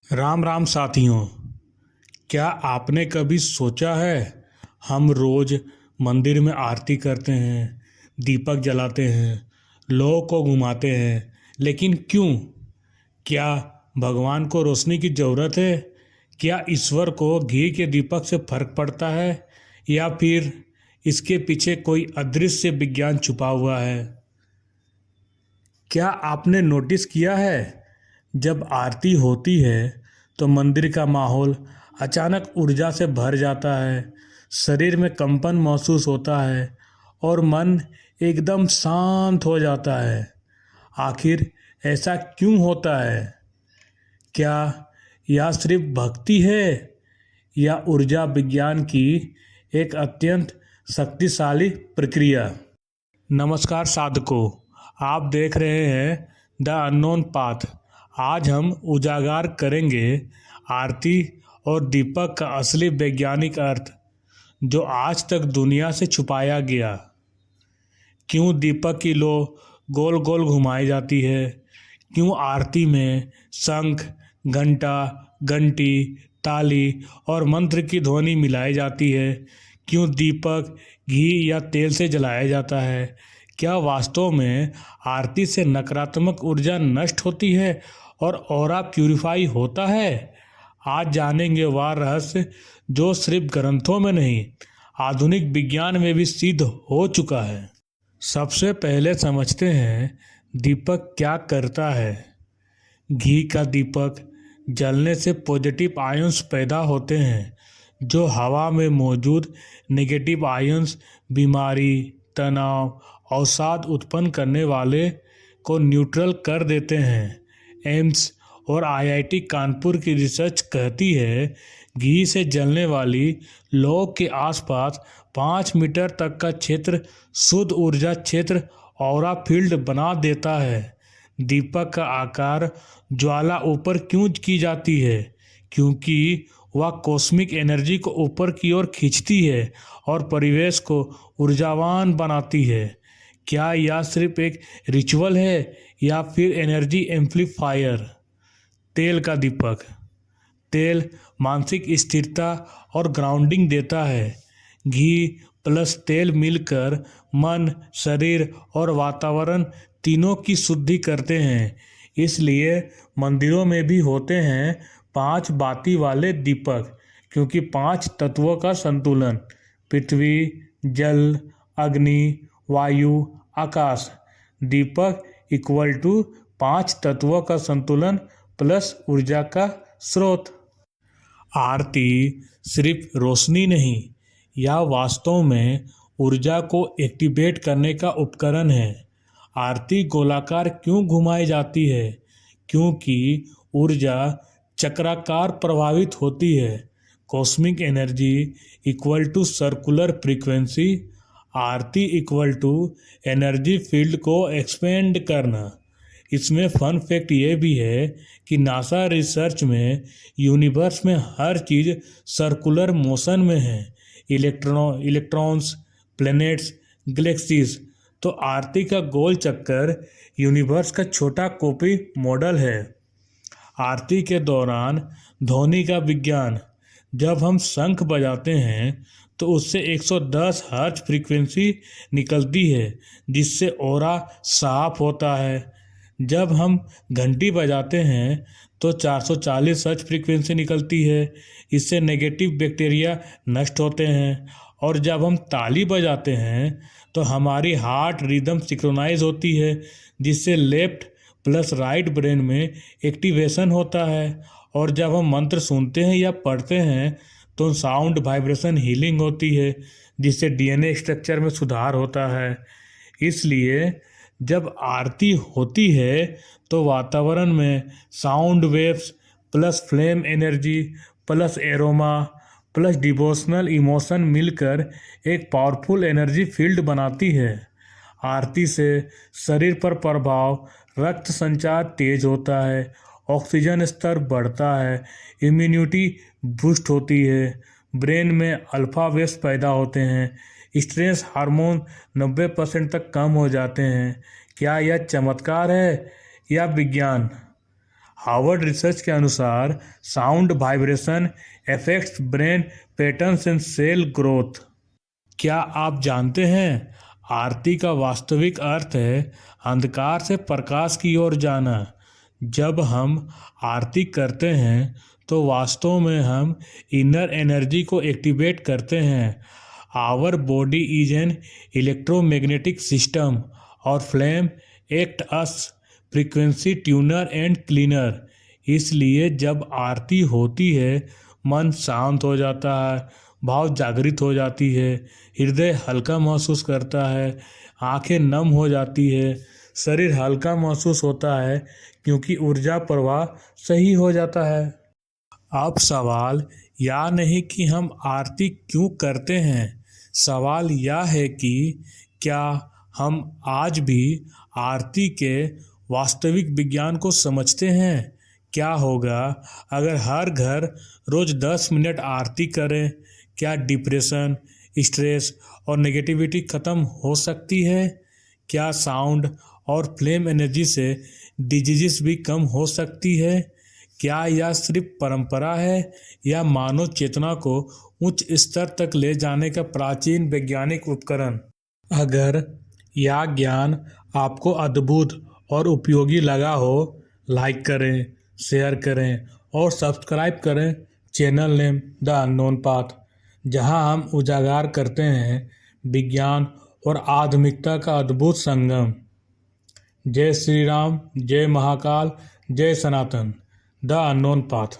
राम राम साथियों। क्या आपने कभी सोचा है, हम रोज मंदिर में आरती करते हैं, दीपक जलाते हैं, लोगों को घुमाते हैं, लेकिन क्यों? क्या भगवान को रोशनी की ज़रूरत है? क्या ईश्वर को घी के दीपक से फर्क पड़ता है, या फिर इसके पीछे कोई अदृश्य विज्ञान छुपा हुआ है? क्या आपने नोटिस किया है, जब आरती होती है तो मंदिर का माहौल अचानक ऊर्जा से भर जाता है, शरीर में कंपन महसूस होता है और मन एकदम शांत हो जाता है। आखिर ऐसा क्यों होता है? क्या यह सिर्फ भक्ति है, या ऊर्जा विज्ञान की एक अत्यंत शक्तिशाली प्रक्रिया? नमस्कार साधकों, आप देख रहे हैं द अननोन पाथ। आज हम उजागर करेंगे आरती और दीपक का असली वैज्ञानिक अर्थ, जो आज तक दुनिया से छुपाया गया। क्यों दीपक की लो गोल गोल घुमाई जाती है? क्यों आरती में शंख, घंटा, घंटी, ताली और मंत्र की ध्वनि मिलाई जाती है? क्यों दीपक घी या तेल से जलाया जाता है? क्या वास्तव में आरती से नकारात्मक ऊर्जा नष्ट होती है और ऑरा प्यूरिफाई होता है? आज जानेंगे वह रहस्य जो सिर्फ ग्रंथों में नहीं, आधुनिक विज्ञान में भी सिद्ध हो चुका है। सबसे पहले समझते हैं दीपक क्या करता है। घी का दीपक जलने से पॉजिटिव आयंस पैदा होते हैं, जो हवा में मौजूद नेगेटिव आयंस, बीमारी, तनाव, अवसाद उत्पन्न करने वाले को न्यूट्रल कर देते हैं। एम्स और आईआईटी कानपुर की रिसर्च कहती है, घी से जलने वाली लौ के आसपास 5 मीटर तक का क्षेत्र शुद्ध ऊर्जा क्षेत्र, ऑरा फील्ड बना देता है। दीपक का आकार ज्वाला ऊपर क्यों की जाती है? क्योंकि वह कॉस्मिक एनर्जी को ऊपर की ओर खींचती है और परिवेश को ऊर्जावान बनाती है। क्या यह सिर्फ एक रिचुअल है, या फिर एनर्जी एम्पलीफायर? तेल का दीपक। तेल मानसिक स्थिरता और ग्राउंडिंग देता है। घी प्लस तेल मिलकर मन, शरीर और वातावरण तीनों की शुद्धि करते हैं। इसलिए मंदिरों में भी होते हैं 5 बाती वाले दीपक, क्योंकि 5 तत्वों का संतुलन, पृथ्वी, जल, अग्नि, वायु, आकाश। दीपक इक्वल टू 5 तत्वों का संतुलन प्लस ऊर्जा का स्रोत। आरती सिर्फ रोशनी नहीं, यह वास्तव में ऊर्जा को एक्टिवेट करने का उपकरण है। आरती गोलाकार क्यों घुमाई जाती है? क्योंकि ऊर्जा चक्राकार प्रभावित होती है। Cosmic energy equal to circular frequency. Aarti equal to energy field को एक्सपेंड करना। इसमें फन फैक्ट ये भी है कि नासा रिसर्च में यूनिवर्स में हर चीज़ सर्कुलर मोशन में है। Electrons, planets, galaxies. तो आरती का गोल चक्कर यूनिवर्स का छोटा कॉपी मॉडल है। आरती के दौरान ध्वनि का विज्ञान। जब हम शंख बजाते हैं तो उससे 110 हर्ट्ज फ्रीक्वेंसी निकलती है, जिससे ऑरा साफ होता है। जब हम घंटी बजाते हैं तो 440 हर्ट्ज फ्रीक्वेंसी निकलती है, इससे नेगेटिव बैक्टीरिया नष्ट होते हैं। और जब हम ताली बजाते हैं तो हमारी हार्ट रिदम सिंक्रोनाइज होती है, जिससे लेफ्ट प्लस राइट ब्रेन में एक्टिवेशन होता है। और जब हम मंत्र सुनते हैं या पढ़ते हैं तो साउंड वाइब्रेशन हीलिंग होती है, जिससे डीएनए स्ट्रक्चर में सुधार होता है। इसलिए जब आरती होती है तो वातावरण में sound waves plus flame energy plus aroma plus devotional emotion मिलकर एक पावरफुल एनर्जी फील्ड बनाती है। आरती से शरीर पर प्रभाव, रक्त संचार तेज होता है, ऑक्सीजन स्तर बढ़ता है, इम्यूनिटी बूस्ट होती है, ब्रेन में अल्फा वेव्स पैदा होते हैं, स्ट्रेस हार्मोन 90% तक कम हो जाते हैं। क्या यह चमत्कार है या विज्ञान? हार्वर्ड रिसर्च के अनुसार sound vibration affects brain patterns and cell growth. क्या आप जानते हैं आरती का वास्तविक अर्थ है अंधकार से प्रकाश की ओर जाना। जब हम आरती करते हैं तो वास्तव में हम इनर एनर्जी को एक्टिवेट करते हैं। Our body is an electromagnetic system और flame act as frequency tuner and cleaner. इसलिए जब आरती होती है मन शांत हो जाता है, भाव जागृत हो जाती है, हृदय हल्का महसूस करता है, आंखें नम हो जाती है, शरीर हल्का महसूस होता है क्योंकि ऊर्जा प्रवाह सही हो जाता है। अब सवाल यह नहीं कि हम आरती क्यों करते हैं, सवाल यह है कि क्या हम आज भी आरती के वास्तविक विज्ञान को समझते हैं। क्या होगा अगर हर घर रोज 10 मिनट आरती करें। क्या डिप्रेशन, स्ट्रेस और नेगेटिविटी खत्म हो सकती है। क्या साउंड और फ्लेम एनर्जी से डिजीजेस भी कम हो सकती है। क्या यह सिर्फ परंपरा है या मानव चेतना को उच्च स्तर तक ले जाने का प्राचीन वैज्ञानिक उपकरण। अगर यह ज्ञान आपको अद्भुत और उपयोगी लगा हो, लाइक करें, शेयर करें और सब्सक्राइब करें channel name the unknown path, जहां हम उजागर करते हैं विज्ञान और आधुनिकता का अद्भुत संगम। जय श्री राम, जय महाकाल, जय सनातन। The unknown path.